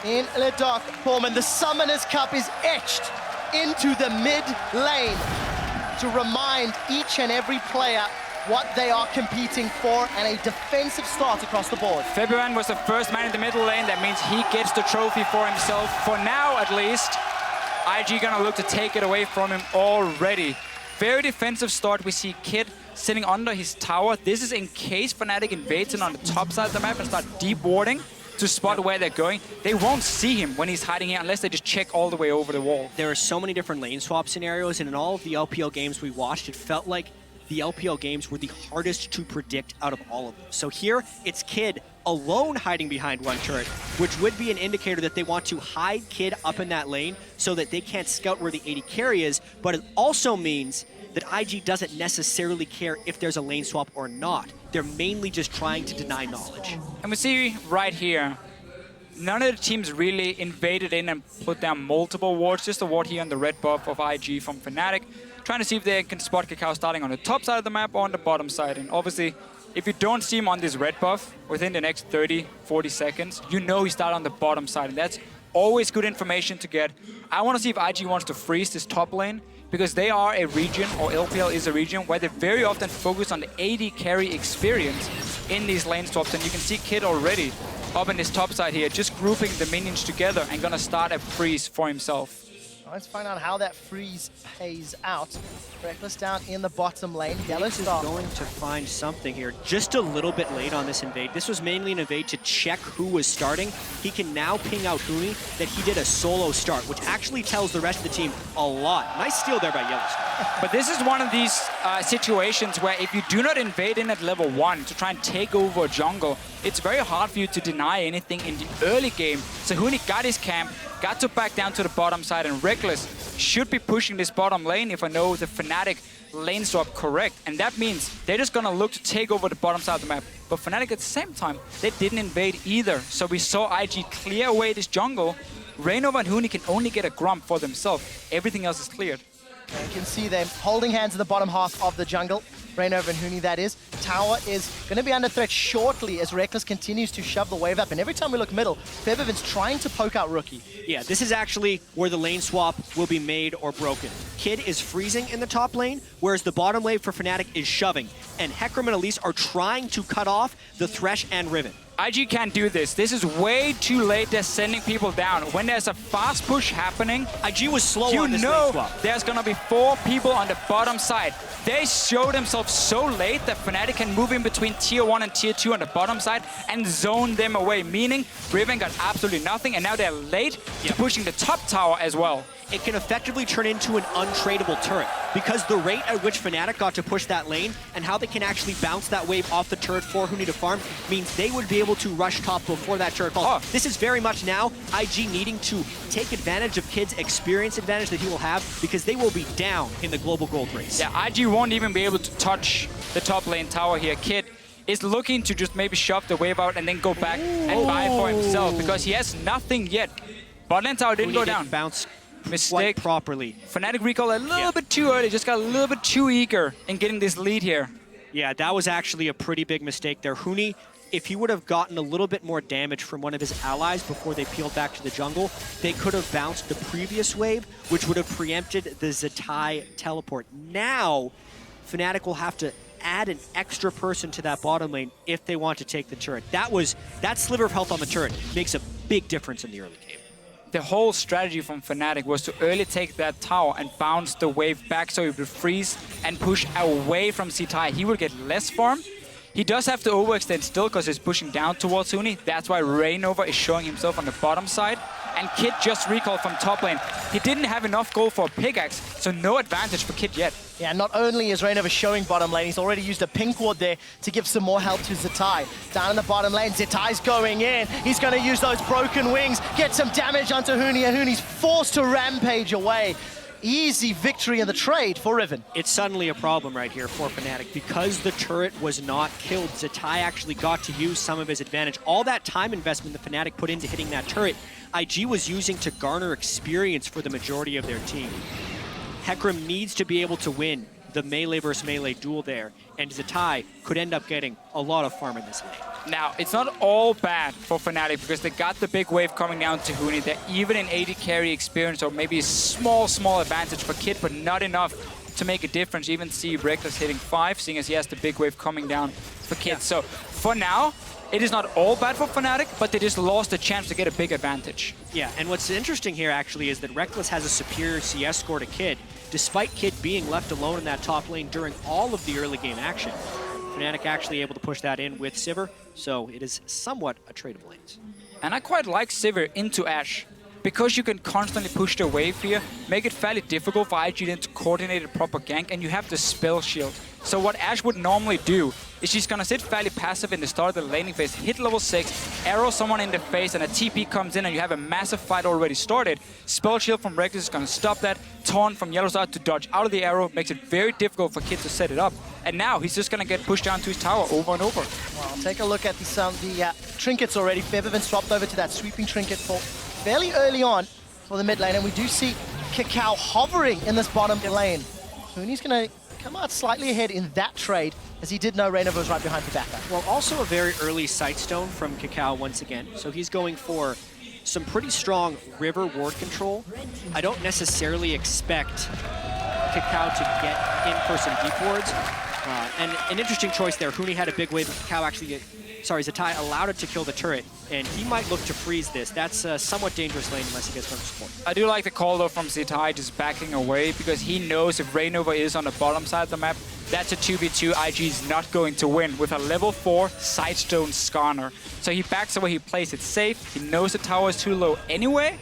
in the dark. Pullman, the Summoner's Cup is etched into the mid lane to remind each and every player what they are competing for, and a defensive start across the board. February was the first man in the middle lane. That means he gets the trophy for himself, for now at least. IG gonna look to take it away from him already. Very defensive start. We see Kid sitting under his tower. This is in case Fnatic invades him on the top side of the map and start deep warding to spot where they're going. They won't see him when he's hiding here unless they just check all the way over the wall. There are so many different lane swap scenarios, and in all of the LPL games we watched, it felt like the LPL games were the hardest to predict out of all of them. So here, it's Kid alone hiding behind one turret, which would be an indicator that they want to hide Kid up in that lane so that they can't scout where the AD carry is, but it also means that IG doesn't necessarily care if there's a lane swap or not. They're mainly just trying to deny knowledge. And we see right here, none of the teams really invaded in and put down multiple wards, just a ward here on the red buff of IG from Fnatic, trying to see if they can spot Kakao starting on the top side of the map or on the bottom side. And obviously, if you don't see him on this red buff within the next 30, 40 seconds, you know he started on the bottom side, and that's always good information to get. I want to see if IG wants to freeze this top lane, because they are a region, or LPL is a region, where they very often focus on the AD carry experience in these lane swaps. And you can see Kid already up in this top side here, just grouping the minions together and gonna start a freeze for himself. Let's find out how that freeze pays out. Reckless down in the bottom lane. Yellow is Star going to find something here. Just a little bit late on this invade. This was mainly an invade to check who was starting. He can now ping out Huni that he did a solo start, which actually tells the rest of the team a lot. Nice steal there by Yellow Star. But this is one of these situations where if you do not invade in at level 1 to try and take over a jungle, it's very hard for you to deny anything in the early game. So Huni got his camp, got to back down to the bottom side, and Reckless should be pushing this bottom lane if I know the Fnatic lane swap correct. And that means they're just gonna look to take over the bottom side of the map. But Fnatic at the same time, they didn't invade either. So we saw IG clear away this jungle. Rainova and Huni can only get a Grump for themselves. Everything else is cleared. You can see them holding hands in the bottom half of the jungle. Rainova and Huni, that is. Tower is going to be under threat shortly as Reckless continues to shove the wave up. And every time we look middle, Febiven's trying to poke out Rookie. Yeah, this is actually where the lane swap will be made or broken. Kid is freezing in the top lane, whereas the bottom lane for Fnatic is shoving. And Hecarim and Elise are trying to cut off the Thresh and Riven. IG can't do this. This is way too late. They're sending people down. When there's a fast push happening, IG was slow you on this know lane swap. There's gonna be 4 people on the bottom side. They showed themselves so late that Fnatic can move in between tier 1 and tier 2 on the bottom side and zone them away, meaning Riven got absolutely nothing, and now they're late to pushing the top tower as well. It can effectively turn into an untradeable turret because the rate at which Fnatic got to push that lane and how they can actually bounce that wave off the turret for Huni to farm means they would be able to rush top before that turret falls. This is very much now IG needing to take advantage of Kid's experience advantage that he will have because they will be down in the global gold race. Yeah, IG won't even be able to touch the top lane tower here. Kid is looking to just maybe shove the wave out and then go back and buy for himself because he has nothing yet. Bot lane tower didn't go down. Bounce Mistake properly. Fnatic recall a little bit too early, just got a little bit too eager in getting this lead here. Yeah, that was actually a pretty big mistake there. Huni, if he would have gotten a little bit more damage from one of his allies before they peeled back to the jungle, they could have bounced the previous wave, which would have preempted the Zatai teleport. Now, Fnatic will have to add an extra person to that bottom lane if they want to take the turret. That sliver of health on the turret makes a big difference in the early game. The whole strategy from Fnatic was to early take that tower and bounce the wave back so he would freeze and push away from Zatai. He would get less farm. He does have to overextend still because he's pushing down towards Huni. That's why Rainova is showing himself on the bottom side. And Kid just recalled from top lane. He didn't have enough gold for a pickaxe, so no advantage for Kid yet. Yeah, not only is Rainova showing bottom lane, he's already used a pink ward there to give some more help to Zatai. Down in the bottom lane, Zatai's going in. He's going to use those broken wings, get some damage onto Huni, and Huni's forced to rampage away. Easy victory in the trade for Riven. It's suddenly a problem right here for Fnatic. Because the turret was not killed, Zatai actually got to use some of his advantage. All that time investment that Fnatic put into hitting that turret, IG was using to garner experience for the majority of their team. Hecarim needs to be able to win the melee versus melee duel there, and Zatai could end up getting a lot of farm in this lane. Now, it's not all bad for Fnatic because they got the big wave coming down to Huni. They're even in AD carry experience, or maybe a small advantage for Kid, but not enough to make a difference. You even see Reckless hitting 5, seeing as he has the big wave coming down for Kid. Yeah. So for now, it is not all bad for Fnatic, but they just lost the chance to get a big advantage. Yeah, and what's interesting here actually is that Reckless has a superior CS score to Kid, despite Kid being left alone in that top lane during all of the early game action. Fnatic actually able to push that in with Sivir, so it is somewhat a trade of lanes. And I quite like Sivir into Ashe, because you can constantly push the wave here, make it fairly difficult for IG then to coordinate a proper gank, and you have the spell shield. So what Ashe would normally do is she's gonna sit fairly passive in the start of the laning phase, hit level 6, arrow someone in the face, and a TP comes in and you have a massive fight already started. Spell shield from Reckless is gonna stop that. Taunt from Yellowstar to dodge out of the arrow makes it very difficult for Kid to set it up. And now he's just gonna get pushed down to his tower over and over. Well, take a look at the trinkets already. Febiven swapped over to that sweeping trinket for fairly early on for the mid lane, and we do see Kakao hovering in this bottom lane. Huni's gonna come out slightly ahead in that trade, as he did know Reynova was right behind the backup. Well, also a very early Sightstone from Kakao once again, so he's going for some pretty strong river ward control. I don't necessarily expect Kakao to get in for some deep wards. And an interesting choice there. Huni had a big wave, but Kakao actually Zatai allowed it to kill the turret, and he might look to freeze this. That's a somewhat dangerous lane unless he gets firm support. I do like the call though from Zatai just backing away, because he knows if Reynova is on the bottom side of the map, that's a 2v2 IG is not going to win with a level 4 Sightstone Skarner. So he backs away, he plays it safe, he knows the tower is too low anyway,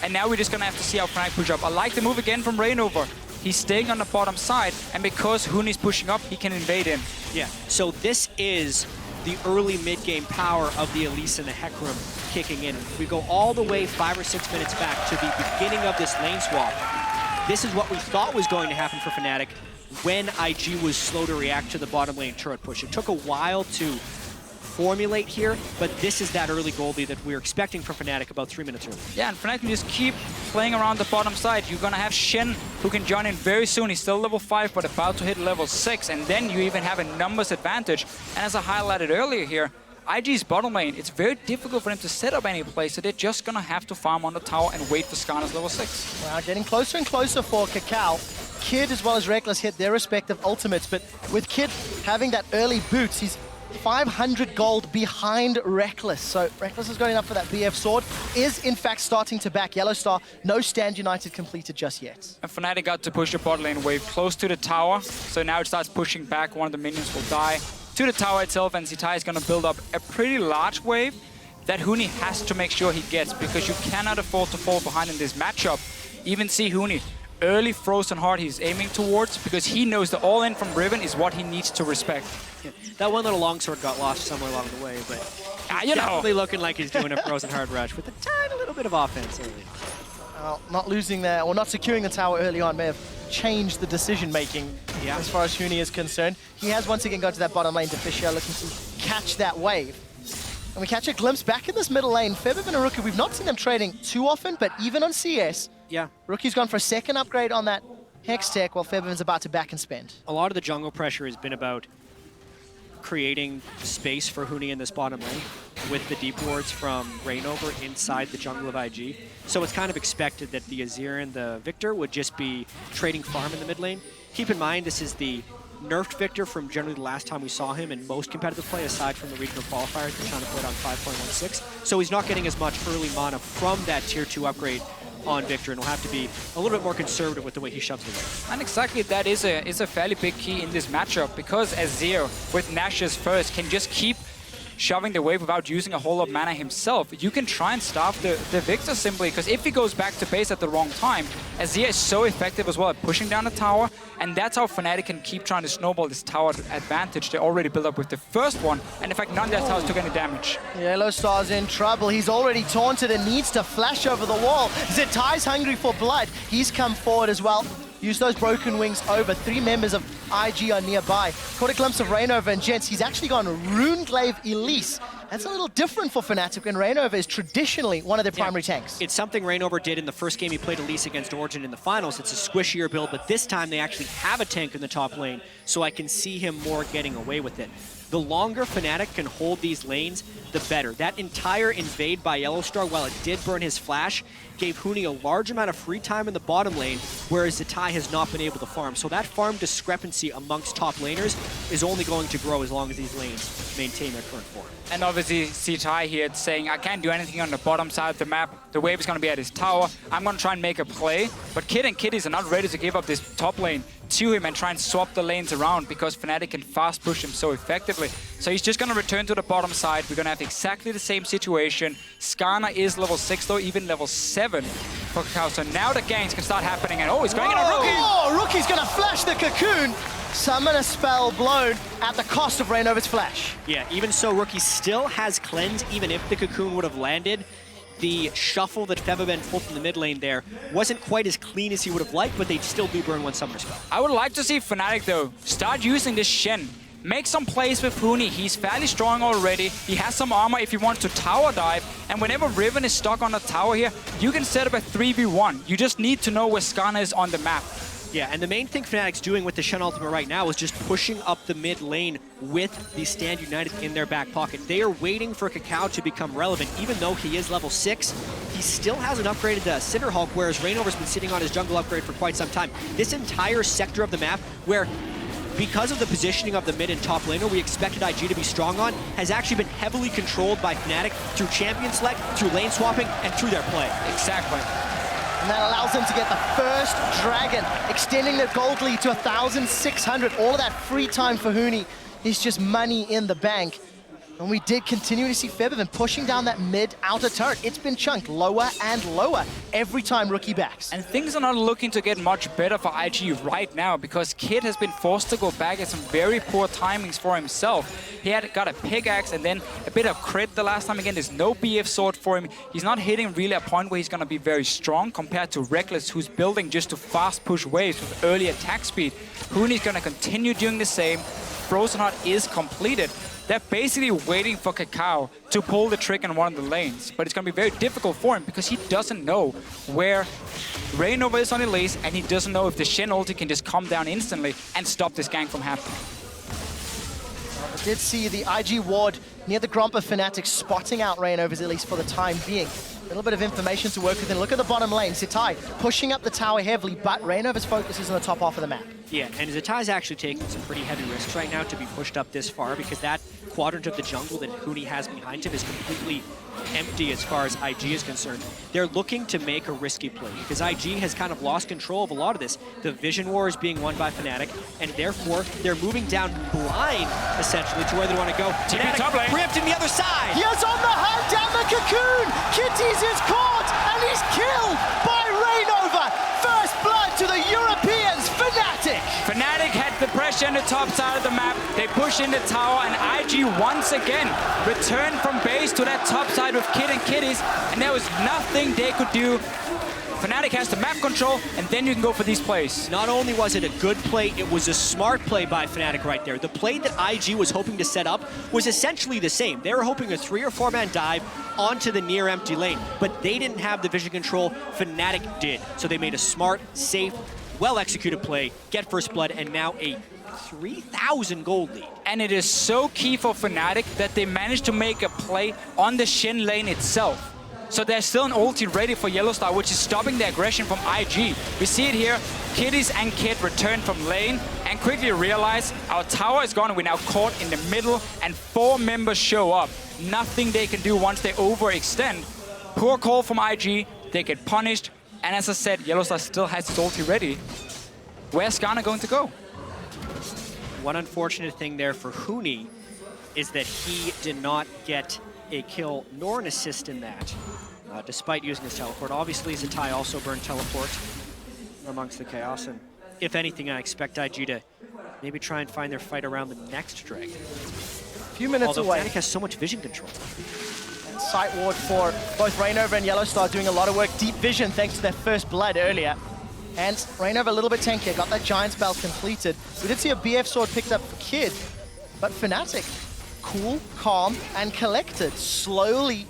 and now we're just gonna have to see how Fnatic push up. I like the move again from Reynova. He's staying on the bottom side, and because Huni's pushing up, he can invade in. Yeah, so this is the early mid-game power of the Elise and the Hecarim kicking in. We go all the way 5 or 6 minutes back to the beginning of this lane swap. This is what we thought was going to happen for Fnatic when IG was slow to react to the bottom lane turret push. It took a while to formulate here, but this is that early goldie that we're expecting from Fnatic about 3 minutes early. Yeah, and Fnatic can just keep playing around the bottom side. You're gonna have Shen, who can join in very soon. He's still level 5, but about to hit level 6, and then you even have a numbers advantage. And as I highlighted earlier here, IG's bottom lane, it's very difficult for them to set up any play, so they're just gonna have to farm on the tower and wait for Skarner's level 6. Wow, getting closer and closer for Kakao. Kid as well as Reckless hit their respective ultimates, but with Kid having that early boots, he's 500 gold behind Reckless. So Reckless is going up for that BF sword, is in fact starting to back Yellowstar. No Stand United completed just yet. And Fnatic got to push the bot lane wave close to the tower, so now it starts pushing back. One of the minions will die to the tower itself, and Zatai is going to build up a pretty large wave that Huni has to make sure he gets, because you cannot afford to fall behind in this matchup. Even see Huni early frozen heart he's aiming towards, because he knows the all-in from Riven is what he needs to respect. Yeah. That one little longsword got lost somewhere along the way, but definitely looking like he's doing a frozen hard rush with a tiny little bit of offense early. Not losing there, or not securing the tower early on may have changed the decision-making as far as Huni is concerned. He has once again gone to that bottom lane to Fisher, looking to catch that wave. And we catch a glimpse back in this middle lane. Febiven and Rookie, we've not seen them trading too often, but even on CS, Rookie's gone for a second upgrade on that Hex tech, while Febiven's about to back and spend. A lot of the jungle pressure has been about creating space for Huni in this bottom lane with the deep wards from Reignover inside the jungle of IG. So it's kind of expected that the Azir and the Victor would just be trading farm in the mid lane. Keep in mind, this is the nerfed Victor from generally the last time we saw him in most competitive play, aside from the regional qualifiers we're trying to put on 5.16. So he's not getting as much early mana from that tier 2 upgrade on Victor, and will have to be a little bit more conservative with the way he shoves it away. And exactly that is a fairly big key in this matchup, because Azir with Nash's first can just keep shoving the wave without using a whole lot of mana himself. You can try and starve the Victor simply, because if he goes back to base at the wrong time, Azir is so effective as well at pushing down the tower, and that's how Fnatic can keep trying to snowball this tower advantage they already built up with the first one, and in fact none of their towers took any damage. Yellowstar's in trouble. He's already taunted and needs to flash over the wall. Zatai's hungry for blood. He's come forward as well. Use those broken wings over. 3 members of IG are nearby. Caught a glimpse of Reignover, and gents, he's actually gone Runeglaive Elise That's a little different for Fnatic when Reignover is traditionally one of their primary tanks. It's something Reignover did in the first game he played Elise against Origin in the finals. It's a squishier build, but this time they actually have a tank in the top lane, so I can see him more getting away with it. The longer Fnatic can hold these lanes, the better. That entire invade by Yellowstar, while it did burn his flash, gave Huni a large amount of free time in the bottom lane, whereas Zatai has not been able to farm. So that farm discrepancy amongst top laners is only going to grow as long as these lanes maintain their current form. And obviously, Zatai here saying, I can't do anything on the bottom side of the map. The wave is going to be at his tower. I'm going to try and make a play. But Kid and Kitties are not ready to give up this top lane to him and try and swap the lanes around because Fnatic can fast push him so effectively. So he's just going to return to the bottom side. We're going to have exactly the same situation. Skarner is level 6 though, even level 7 for Kakao. So now the ganks can start happening. And oh, he's going in on Rookie! Oh, Rookie's going to flash the cocoon. Summon a spell blown at the cost of Reignover's flash. Yeah, even so, Rookie still has cleanse, even if the cocoon would have landed. The shuffle that Fevaben pulled from the mid lane there wasn't quite as clean as he would have liked, but they still do burn one summoner spell. I would like to see Fnatic, though, start using this Shen. Make some plays with Huni. He's fairly strong already. He has some armor if he wants to tower dive. And whenever Riven is stuck on the tower here, you can set up a 3v1. You just need to know where Skarner is on the map. Yeah, and the main thing Fnatic's doing with the Shen ultimate right now is just pushing up the mid lane with the Stand United in their back pocket. They are waiting for Kakao to become relevant. Even though he is level 6, he still hasn't upgraded the Cinderhulk, whereas Reignover's been sitting on his jungle upgrade for quite some time. This entire sector of the map, where because of the positioning of the mid and top laner we expected IG to be strong on, has actually been heavily controlled by Fnatic through champion select, through lane swapping, and through their play. Exactly. And that allows them to get the first dragon, extending the gold lead to 1,600. All of that free time for Huni is just money in the bank. And we did continue to see Fevaben pushing down that mid outer turret. It's been chunked lower and lower every time Rookie backs. And things are not looking to get much better for IG right now because Kid has been forced to go back at some very poor timings for himself. He had got a pickaxe and then a bit of crit the last time. Again, there's no BF sword for him. He's not hitting really a point where he's going to be very strong compared to Reckless, who's building just to fast push waves with early attack speed. Huni's going to continue doing the same. Frozen Heart is completed. They're basically waiting for Kakao to pull the trick in one of the lanes. But it's going to be very difficult for him because he doesn't know where Reignover is on Elise, and he doesn't know if the Shen ulti can just come down instantly and stop this gank from happening. I did see the IG ward near the Gromp of Fnatic spotting out Reignover's Elise for the time being. A little bit of information to work with. And look at the bottom lane. Zatai pushing up the tower heavily, but Reignover's focus is on the top half of the map. Yeah, and Zatai's actually taking some pretty heavy risks right now to be pushed up this far because that quadrant of the jungle that Huni has behind him is completely empty as far as IG is concerned. They're looking to make a risky play because IG has kind of lost control of a lot of this. The Vision War is being won by Fnatic, and therefore they're moving down blind, essentially, to where they want to go. Fnatic preempting the other side! He is on the hunt down the cocoon! Kitties is caught, and he's killed by Reignover! First blood to the Europeans, Fnatic! Fnatic had the pressure on the top side of the map. They push in the tower, and IG once again returned from base to that top side with Kid and Kitties, and there was nothing they could do. Fnatic has the map control, and then you can go for these plays. Not only was it a good play, it was a smart play by Fnatic right there. The play that IG was hoping to set up was essentially the same. They were hoping a 3 or 4 man dive onto the near empty lane, but they didn't have the vision control. Fnatic did. So they made a smart, safe, well-executed play, get first blood, and now a 3,000 gold lead. And it is so key for Fnatic that they managed to make a play on the Shen lane itself. So there's still an ulti ready for Yellowstar, which is stopping the aggression from IG. We see it here. Kitties and Kid return from lane and quickly realize our tower is gone. We're now caught in the middle, and 4 members show up. Nothing they can do once they overextend. Poor call from IG. They get punished. And as I said, Yellowstar still has its ulti ready. Where's Skarner going to go? One unfortunate thing there for Huni is that he did not get a kill nor an assist in that, despite using his teleport. Obviously, Zatai also burned teleport amongst the chaos, and if anything, I expect IG to maybe try and find their fight around the next dragon. A few minutes Although away. Fnatic has so much vision control. And sight ward for both Reignover and Yellowstar doing a lot of work. Deep vision thanks to their first blood earlier. And Reignover a little bit tankier, got that giant spell completed. We did see a BF sword picked up for Kid, but Fnatic cool, calm, and collected, slowly,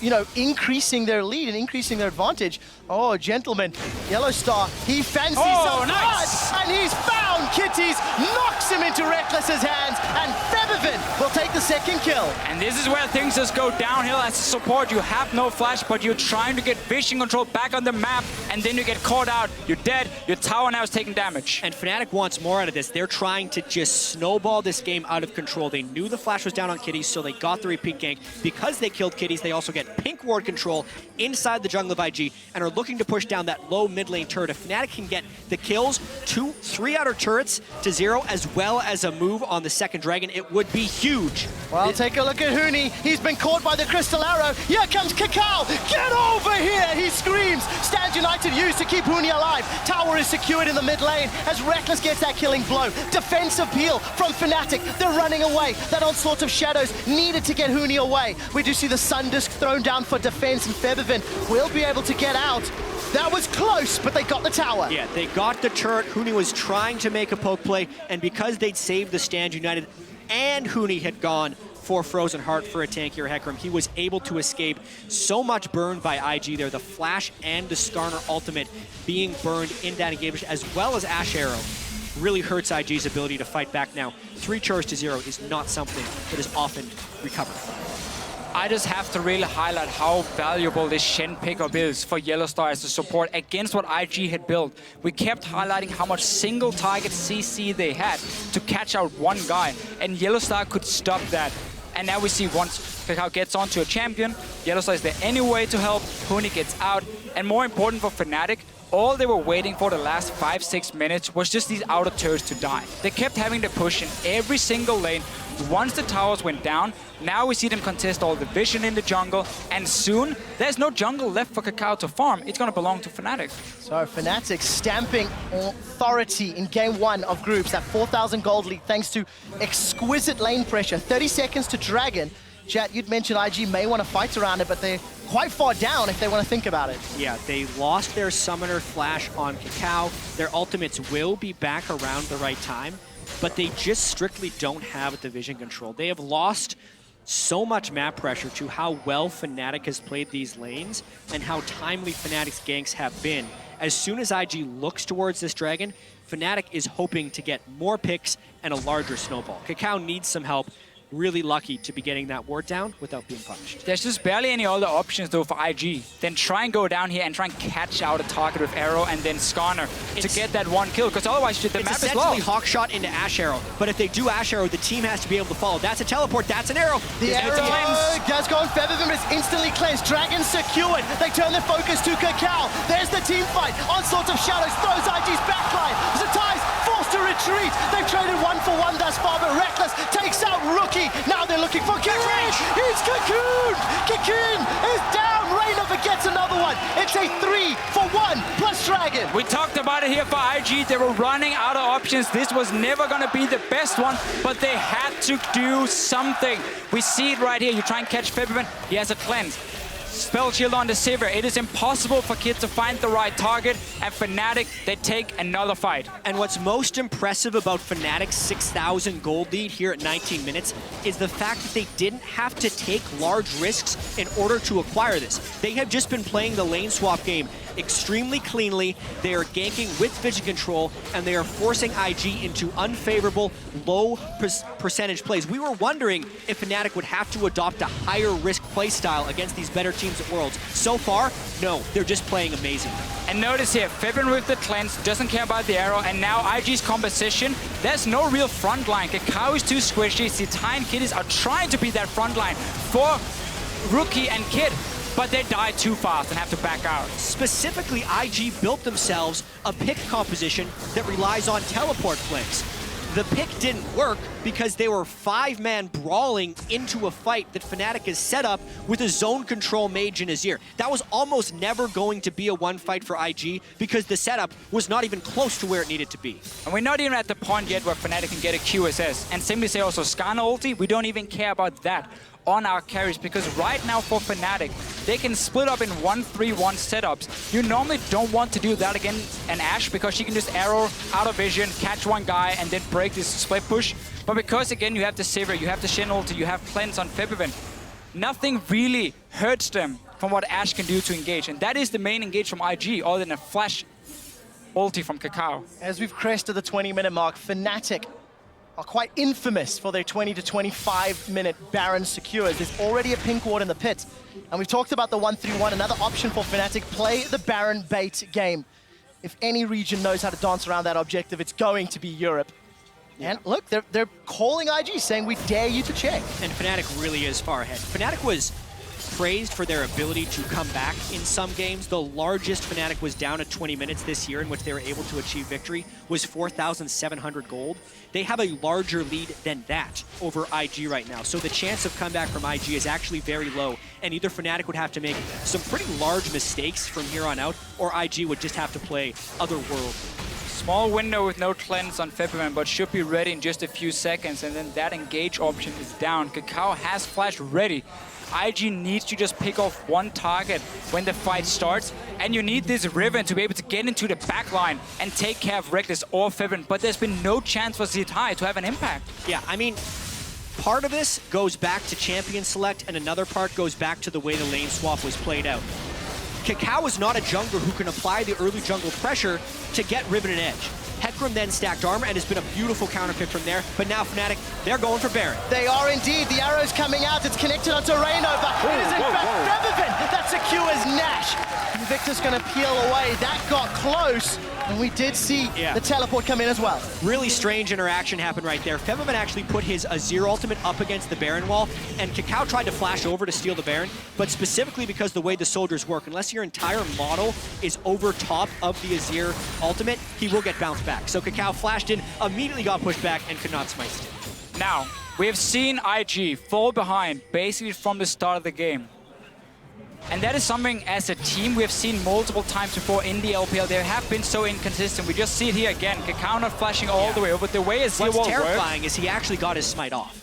you know, increasing their lead and increasing their advantage. Oh, gentlemen, Yellow Star, he fancies some nice. blood, and he's found Kitties, knocks him into Reckless's hands, and Feathervin will take the second kill. And this is where things just go downhill. As a support, you have no flash, but you're trying to get vision control back on the map, and then you get caught out. You're dead. Your tower now is taking damage. And Fnatic wants more out of this. They're trying to just snowball this game out of control. They knew the flash was down on Kitties, so they got the repeat gank. Because they killed Kitties, they also get pink ward control inside the jungle of IG and are looking to push down that low mid lane turret. If Fnatic can get the kills, 3 outer turrets to 0, as well as a move on the second dragon, it would be huge. Well, take a look at Huni. He's been caught by the Crystal Arrow. Here comes Kakao. Get over here! He screams. Stand United used to keep Huni alive. Tower is secured in the mid lane as Reckless gets that killing blow. Defensive peel from Fnatic. They're running away. That onslaught of shadows needed to get Huni away. We do see the Sun Disc thrown down for defense, and Feathervin will be able to get out. That was close, but they got the tower. Yeah, they got the turret. Huni was trying to make a poke play, and because they'd saved the Stand United and Huni had gone for Frozen Heart for a tankier Hecarim, he was able to escape. So much burned by IG there. The Flash and the Skarner ultimate being burned in that engagement, as well as Ash Arrow, really hurts IG's ability to fight back now. 3 chars to 0 is not something that is often recovered. I just have to really highlight how valuable this Shen pickup is for Yellow Star as a support against what IG had built. We kept highlighting how much single target CC they had to catch out one guy, and Yellow Star could stop that. And now we see once Kakao gets onto a champion, Yellow Star is there anyway to help, Huni gets out, and more important for Fnatic, all they were waiting for the last 5-6 minutes was just these outer turrets to die. They kept having to push in every single lane. Once the towers went down, now we see them contest all the vision in the jungle, and soon there's no jungle left for Kakao to farm. It's going to belong to Fnatic. So Fnatic stamping authority in game 1 of groups, that 4,000 gold lead thanks to exquisite lane pressure. 30 seconds to Dragon. Jet, you'd mentioned IG may want to fight around it, but they're quite far down if they want to think about it. Yeah, they lost their Summoner Flash on Kakao. Their ultimates will be back around the right time, but they just strictly don't have the vision control. They have lost so much map pressure to how well Fnatic has played these lanes and how timely Fnatic's ganks have been. As soon as IG looks towards this dragon, Fnatic is hoping to get more picks and a larger snowball. Kakao needs some help. Really lucky to be getting that ward down without being punished. There's just barely any other options though for IG. Then try and go down here and try and catch out a target with Arrow and then Skarner to get that one kill, because otherwise the map is lost. It's essentially Hawkshot into Ash Arrow, but if they do Ash Arrow, the team has to be able to follow. That's a teleport, that's an arrow. The arrow does go on Feathervin, is instantly cleansed. Dragon secured. They turn their focus to Kakao. There's the team fight. Onslaught of shadows throws IG's backline. Zatai's forced to retreat. They've traded 1-for-1 thus far, but Reckless takes out Rookie. Now they're looking for Cocoon. He's Cocoon. Cocoon is down. Rainover gets another one. It's a 3-for-1 plus Dragon. We talked about it here for IG. They were running out of options. This was never going to be the best one, but they had to do something. We see it right here. You try and catch Feathervin. He has a cleanse. Spell shield on the Sivir. It is impossible for Kid to find the right target, and Fnatic, they take another fight. And what's most impressive about Fnatic's 6,000 gold lead here at 19 minutes is the fact that they didn't have to take large risks in order to acquire this. They have just been playing the lane swap game extremely cleanly. They are ganking with vision control, and they are forcing IG into unfavorable, low percentage plays. We were wondering if Fnatic would have to adopt a higher risk play style against these better teams at Worlds. So far, no, they're just playing amazing. And notice here, Feathervin with the cleanse, doesn't care about the arrow, and now IG's composition, there's no real front line. Kakao is too squishy. Zitai and Kiddies are trying to be that front line for Rookie and Kid, but they die too fast and have to back out. Specifically, IG built themselves a pick composition that relies on teleport flanks. The pick didn't work because they were 5-man brawling into a fight that Fnatic has set up with a zone control mage in Azir. That was almost never going to be a one fight for IG because the setup was not even close to where it needed to be. And we're not even at the point yet where Fnatic can get a QSS. And simply say also Skarner ulti, we don't even care about that. on our carries, because right now for Fnatic, they can split up in 1-3-1 setups. You normally don't want to do that against an Ashe, because she can just arrow out of vision, catch one guy, and then break this split push. But because, again, you have the Sivir, you have the Shen ulti, you have Cleanse on Febiven, nothing really hurts them from what Ashe can do to engage. And that is the main engage from IG, other than a flash ulti from Kakao. As we've crested the 20-minute mark, Fnatic are quite infamous for their 20 to 25-minute Baron secures. There's already a pink ward in the pit. And we've talked about the 1-3-1, another option for Fnatic, play the Baron bait game. If any region knows how to dance around that objective, it's going to be Europe. And look, they're calling IG, saying we dare you to check. And Fnatic really is far ahead. Fnatic was praised for their ability to come back in some games. The largest Fnatic was down at 20 minutes this year in which they were able to achieve victory was 4,700 gold. They have a larger lead than that over IG right now. So the chance of comeback from IG is actually very low. And either Fnatic would have to make some pretty large mistakes from here on out, or IG would just have to play otherworldly. Small window with no cleanse on Febiven, but should be ready in just a few seconds, and then that engage option is down. Kakao has flash ready. IG needs to just pick off one target when the fight starts, and you need this Riven to be able to get into the backline and take care of Reckless or Febiven, but there's been no chance for Zitai to have an impact. Yeah, I mean, part of this goes back to champion select, and another part goes back to the way the lane swap was played out. Kakao is not a jungler who can apply the early jungle pressure to get Riven and Edge. Hecarim then stacked armor, and it's been a beautiful counter pick from there. But now Fnatic, they're going for Baron. They are indeed. The arrow's coming out. It's connected onto Rainova. It is in fact Febiven that secures Nash. Invictus going to peel away. That got close. And we did see the teleport come in as well. Really strange interaction happened right there. Febiven actually put his Azir ultimate up against the Baron wall, and Kakao tried to flash over to steal the Baron, but specifically because the way the soldiers work, unless your entire model is over top of the Azir ultimate, he will get bounced back. So Kakao flashed in, immediately got pushed back, and could not smite it. Now, we have seen IG fall behind basically from the start of the game. And that is something as a team we have seen multiple times before in the LPL. They have been so inconsistent. We just see it here again. Kakao not flashing all the way over. The way Azir What's terrifying is he actually got his smite off.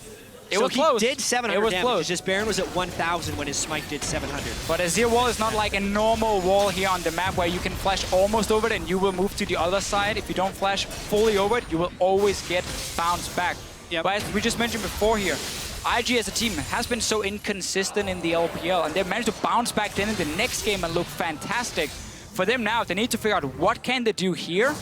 It was close. He did 700 it was damage. Close. Just Baron was at 1,000 when his smite did 700. But Azir wall is not like a normal wall here on the map where you can flash almost over it and you will move to the other side. If you don't flash fully over it, you will always get bounced back. But as we just mentioned before here, IG as a team has been so inconsistent in the LPL, and they've managed to bounce back then in the next game and look fantastic. For them now, they need to figure out what can they do here,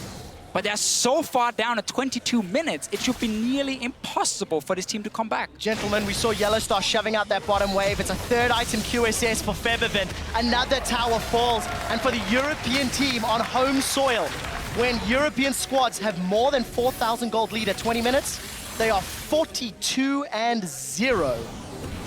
but they're so far down at 22 minutes, it should be nearly impossible for this team to come back. Gentlemen, we saw Yellowstar shoving out that bottom wave. It's a third item QSS for Febiven. Another tower falls, and for the European team on home soil, when European squads have more than 4,000 gold lead at 20 minutes, they are 42-0.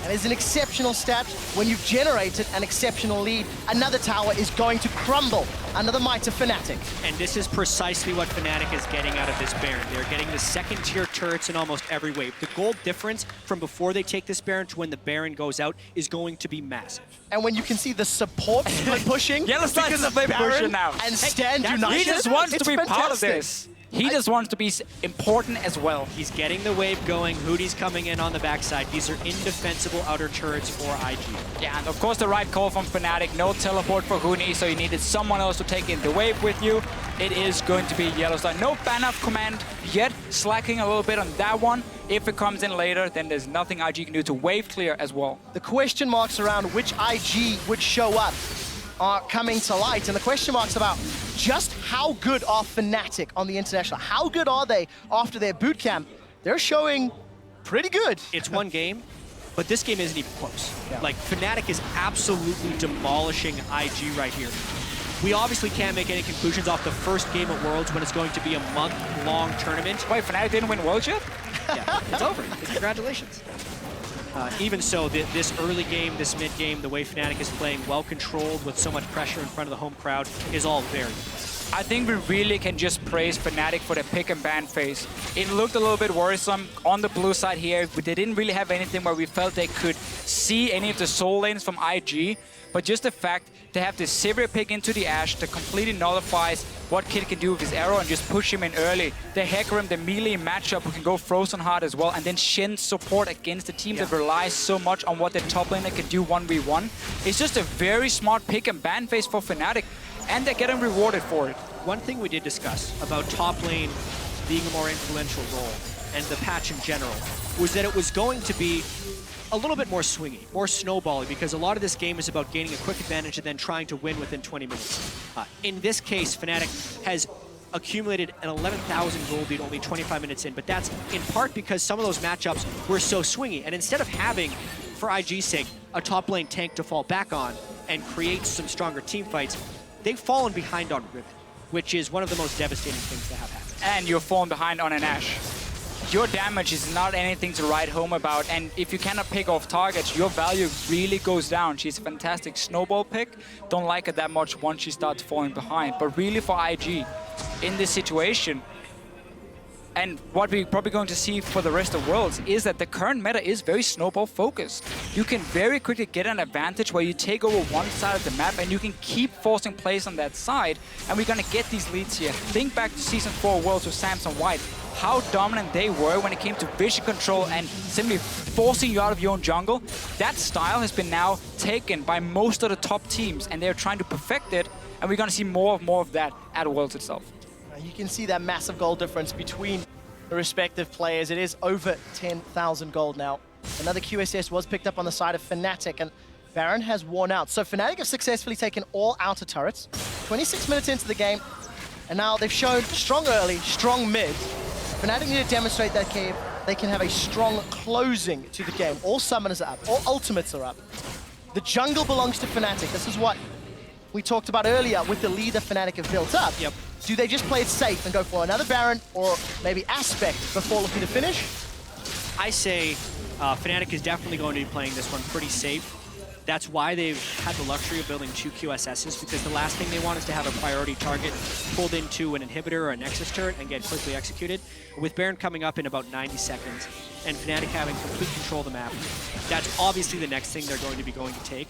And it's an exceptional stat. When you've generated an exceptional lead, another tower is going to crumble under the might of Fnatic. And this is precisely what Fnatic is getting out of this Baron. They're getting the second-tier turrets in almost every wave. The gold difference from before they take this Baron to when the Baron goes out is going to be massive. And when you can see the support split pushing, Yellowstar is a split pusher now. And Stand United, he just wants to be fantastic. part of this. He just wants to be important as well. He's getting the wave going. Hootie's coming in on the backside. These are indefensible outer turrets for IG. Yeah, and of course the right call from Fnatic. No teleport for Huni, so you needed someone else to take in the wave with you. It is going to be Yellowstar. No ban off command yet, slacking a little bit on that one. If it comes in later, then there's nothing IG can do to wave clear as well. The question marks around which IG would show up are coming to light, and the question marks about just how good are Fnatic on the international. How good are they after their boot camp? They're showing pretty good. It's one game, but this game isn't even close. Like, Fnatic is absolutely demolishing IG right here. We obviously can't make any conclusions off the first game at Worlds when it's going to be a month-long tournament. Wait, Fnatic didn't win Worlds yet? Yeah, it's over. Congratulations. Even so, this early game, this mid game, the way Fnatic is playing, well controlled with so much pressure in front of the home crowd, is all very good. I think we really can just praise Fnatic for the pick and ban phase. It looked a little bit worrisome on the blue side here. They didn't really have anything where we felt they could see any of the soul lanes from IG, but just the fact they have this Sivir pick into the Ashe that completely nullifies what Kid can do with his arrow and just push him in early. The Hecarim, the melee matchup who can go Frozen Heart as well, and then Shen's support against a team that relies so much on what their top laner can do 1v1. It's just a very smart pick and ban phase for Fnatic, and they're getting rewarded for it. One thing we did discuss about top lane being a more influential role, and the patch in general, was that it was going to be a little bit more swingy, more snowbally, because a lot of this game is about gaining a quick advantage and then trying to win within 20 minutes. In this case, Fnatic has accumulated an 11,000 gold lead only 25 minutes in, but that's in part because some of those matchups were so swingy. And instead of having, for IG's sake, a top lane tank to fall back on and create some stronger team fights, they've fallen behind on Riven, which is one of the most devastating things to have happen. And you're falling behind on an Ashe. Your damage is not anything to write home about, and if you cannot pick off targets, your value really goes down. She's a fantastic snowball pick. Don't like her that much once she starts falling behind. But really for IG, in this situation, and what we're probably going to see for the rest of Worlds, is that the current meta is very snowball focused. You can very quickly get an advantage where you take over one side of the map and you can keep forcing plays on that side, and we're going to get these leads here. Think back to Season 4 Worlds with Samson White, how dominant they were when it came to vision control and simply forcing you out of your own jungle. That style has been now taken by most of the top teams, and they're trying to perfect it, and we're going to see more of that at Worlds itself. You can see that massive goal difference between the respective players. It is over 10,000 gold now. Another QSS was picked up on the side of Fnatic, and Baron has worn out. So Fnatic have successfully taken all outer turrets. 26 minutes into the game, and now they've shown strong early, strong mid. Fnatic need to demonstrate that they can have a strong closing to the game. All summoners are up, all ultimates are up. The jungle belongs to Fnatic. This is what we talked about earlier with the lead that Fnatic have built up. Yep. Do they just play it safe and go for another Baron or maybe Aspect before looking to finish? I say Fnatic is definitely going to be playing this one pretty safe. That's why they've had the luxury of building 2 QSSs, because the last thing they want is to have a priority target pulled into an inhibitor or a Nexus turret and get quickly executed. With Baron coming up in about 90 seconds and Fnatic having complete control of the map, that's obviously the next thing they're going to take.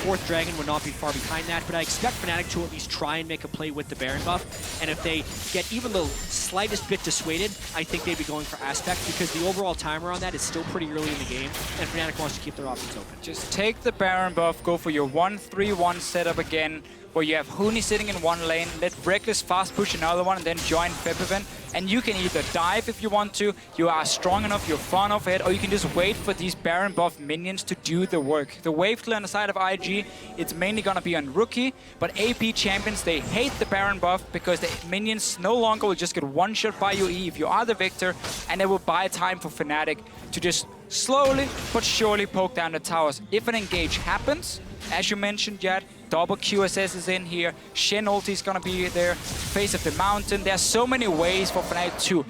4th Dragon would not be far behind that, but I expect Fnatic to at least try and make a play with the Baron buff, and if they get even the slightest bit dissuaded, I think they'd be going for Aspect, because the overall timer on that is still pretty early in the game, and Fnatic wants to keep their options open. Just take the Baron buff, go for your 1-3-1 setup again, where you have Huni sitting in one lane, let Reckless fast push another one, and then join Febiven. And you can either dive if you want to, you are strong enough, you're far enough ahead, or you can just wait for these Baron buff minions to do the work. The wave clear on the side of IG, it's mainly gonna be on Rookie, but AP champions, they hate the Baron buff because the minions no longer will just get one shot by your E if you are the victor, and they will buy time for Fnatic to just slowly but surely poke down the towers. If an engage happens, as you mentioned, Jad, double QSS is in here, Shen ulti is gonna be there, face of the mountain. There's so many ways for Fnatic to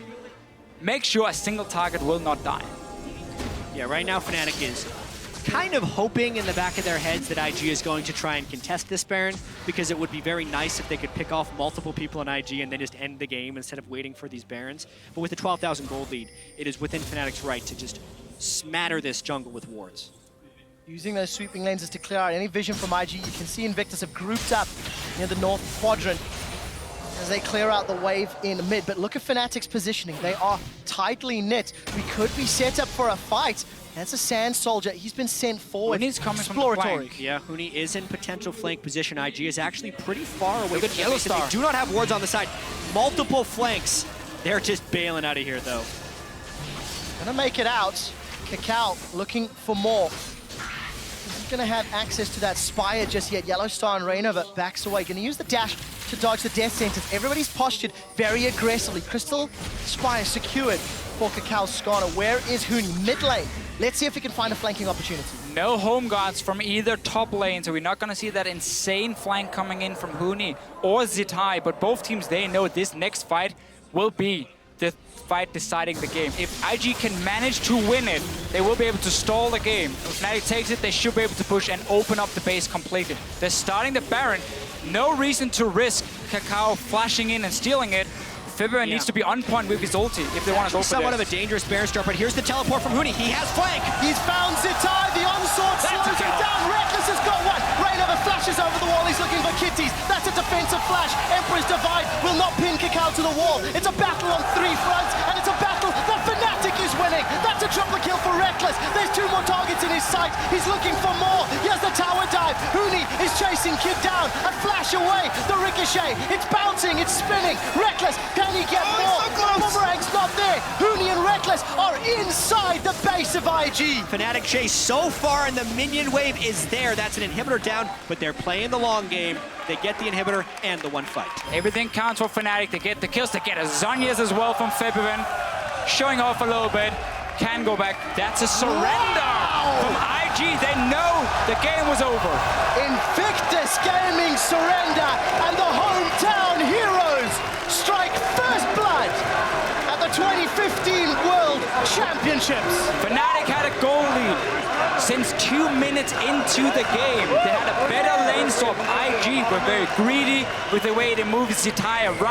make sure a single target will not die. Yeah, right now Fnatic is kind of hoping in the back of their heads that IG is going to try and contest this Baron, because it would be very nice if they could pick off multiple people in IG and then just end the game instead of waiting for these Barons. But with the 12,000 gold lead, it is within Fnatic's right to just smatter this jungle with wards. Using those sweeping lenses to clear out any vision from IG. You can see Invictus have grouped up near the north quadrant as they clear out the wave in mid. But look at Fnatic's positioning. They are tightly knit. We could be set up for a fight. That's a Sand Soldier. He's been sent forward. Huni's coming from the flank. Yeah, Huni is in potential flank position. IG is actually pretty far away. Look at Yellow Star. They do not have wards on the side. Multiple flanks. They're just bailing out of here, though. Gonna make it out. Cacao looking for more. He's gonna have access to that Spire just yet. Yellow Star and Rainover backs away. Gonna use the dash to dodge the death sentence. Everybody's postured very aggressively. Crystal Spire secured for Cacao Skarner. Where is Huni? Mid lane. Let's see if we can find a flanking opportunity. No home guards from either top lane, so we're not going to see that insane flank coming in from Huni or Zitai, but both teams, they know this next fight will be the fight deciding the game. If IG can manage to win it, they will be able to stall the game. If Fnatic takes it, they should be able to push and open up the base completely. They're starting the Baron. No reason to risk Cacao flashing in and stealing it. Febiven needs to be on point with his ulti if they want to go for somewhat this. of a dangerous Baron start, but here's the teleport from Huni. He has flank. He's found Zitai. The onslaught slows him down. Reckless has got one. Rainover flashes over the wall. He's looking for kitties. That's a defensive flash. Emperor's Divide nailed to the wall. It's a battle on 3 fronts, and it's a battle that Fnatic is winning. That's a triple kill for Reckless. There's 2 more targets in his sight. He's looking for more. He has the tower dive. Huni is chasing Kid down and flash away. The ricochet, it's bouncing, it's spinning. Reckless, can he get more? Boomerang's not there. Huni and Reckless are inside the base of IG. Fnatic chase so far, and the minion wave is there. That's an inhibitor down, but they're playing the long game. They get the inhibitor and the 1 fight. Everything counts for Fnatic. They get the kills. They get a Zhonya's as well from Febivin. Showing off a little bit. Can go back. That's a surrender from IG. They know the game was over. Invictus Gaming surrender, and the hometown heroes strike first blood at the 2015 World Championships. Fnatic had a goal lead since 2 minutes into the game. They had a better lane swap. IG were very greedy with the way they moved Zitai around.